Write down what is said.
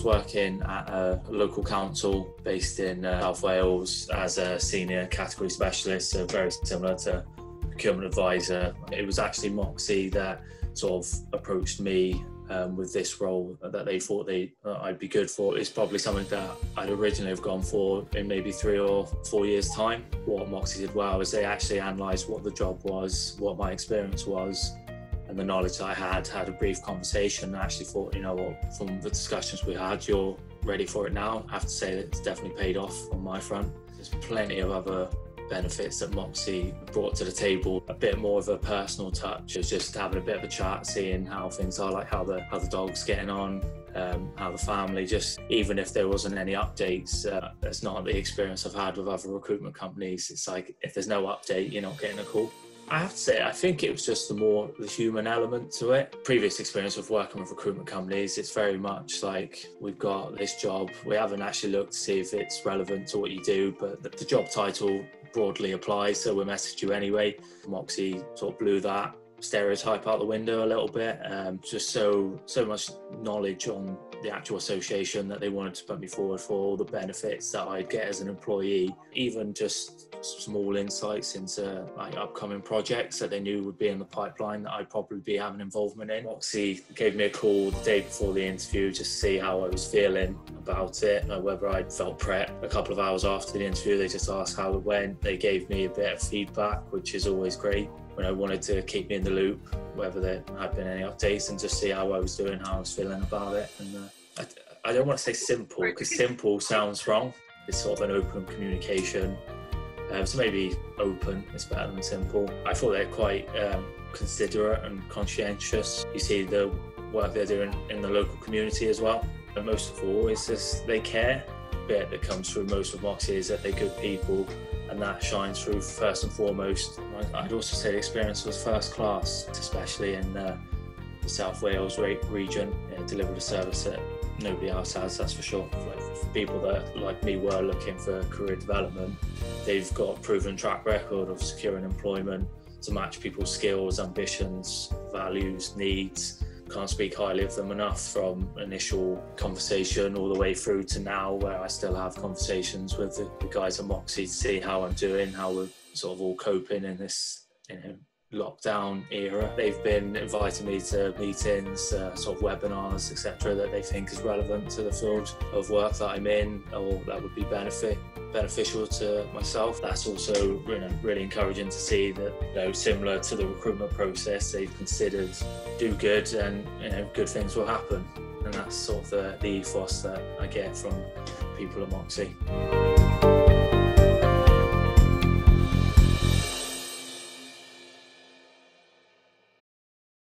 working at a local council based in South Wales as a senior category specialist, so very similar to Procurement Advisor. It was actually Moxie that sort of approached me with this role that they thought I'd be good for. It's probably something that I'd originally have gone for in maybe 3 or 4 years' time. What Moxie did well is they actually analysed what the job was, what my experience was, and the knowledge that I had a brief conversation and actually thought, you know what, from the discussions we had, you're ready for it now. I have to say that it's definitely paid off on my front. There's plenty of other benefits that Moxie brought to the table. A bit more of a personal touch, is just having a bit of a chat, seeing how things are, like how the dog's getting on, how the family, just even if there wasn't any updates. That's not the experience I've had with other recruitment companies. It's like if there's no update, you're not getting a call. I have to say, I think it was just the human element to it. Previous experience of working with recruitment companies, it's very much like, we've got this job, we haven't actually looked to see if it's relevant to what you do, but the job title broadly applies, so we'll message you anyway. Moxie sort of blew that stereotype out the window a little bit. Just so much knowledge on the actual association that they wanted to put me forward for, all the benefits that I'd get as an employee, even just small insights into like upcoming projects that they knew would be in the pipeline that I'd probably be having involvement in. Moxie gave me a call the day before the interview just to see how I was feeling about it, whether I'd felt prepped. A couple of hours after the interview, they just asked how it went. They gave me a bit of feedback, which is always great, when I wanted to keep me in the loop, whether there had been any updates, and just see how I was doing, how I was feeling about it. And I don't want to say simple, because simple sounds wrong. It's sort of an open communication. So maybe open is better than simple. I thought they're quite considerate and conscientious. You see the work they're doing in the local community as well. And most of all, it's just they care. The bit that comes through most of Moxie is that they're good people, and that shines through first and foremost. I'd also say the experience was first class, especially in the South Wales region. It delivered a service that nobody else has, that's for sure. For people that, like me, were looking for career development, they've got a proven track record of securing employment to match people's skills, ambitions, values, needs. Can't speak highly of them enough, from initial conversation all the way through to now, where I still have conversations with the guys at Moxie to see how I'm doing, how we're sort of all coping in this, lockdown era. They've been inviting me to meetings, sort of webinars, etc., that they think is relevant to the field of work that I'm in, or that would be beneficial to myself. That's also really encouraging to see that, similar to the recruitment process, they've considered do good and good things will happen. And that's sort of the ethos that I get from people at Moxie.